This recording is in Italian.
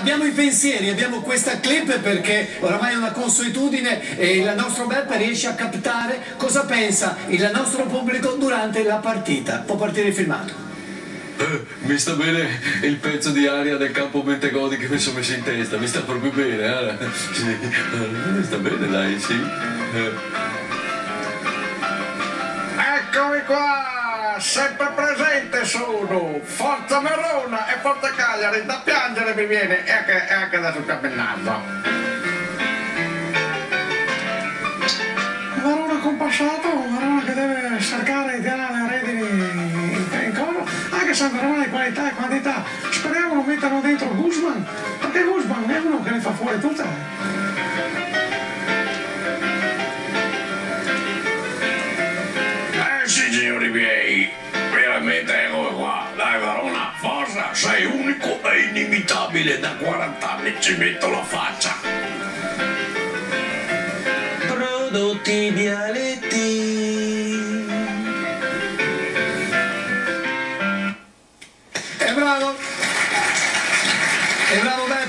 abbiamo i pensieri, abbiamo questa clip perché oramai è una consuetudine e il nostro Beppe riesce a captare cosa pensa il nostro pubblico durante la partita. Può partire il filmato. Mi sta bene il pezzo di aria del campo Bentegodi che mi sono messo in testa, mi sta proprio bene, sì. Mi sta bene, dai, sì. Eccomi qua, sempre presente sono, Forza Verona e Forza Cagliari, da piangere mi viene, e anche da sul cappellazzo. Verona compassato, Verona che deve cercare di dare le redini in coro, anche se Verona di qualità e quantità, speriamo lo mettano dentro Guzman, perché Guzman è uno che ne fa fuori tutte. Sì, signori miei, veramente come qua, dai Verona, forza, sei unico e inimitabile, da 40 anni ci metto la faccia. Prodotti Vialetti. È bravo! È bravo Beppe!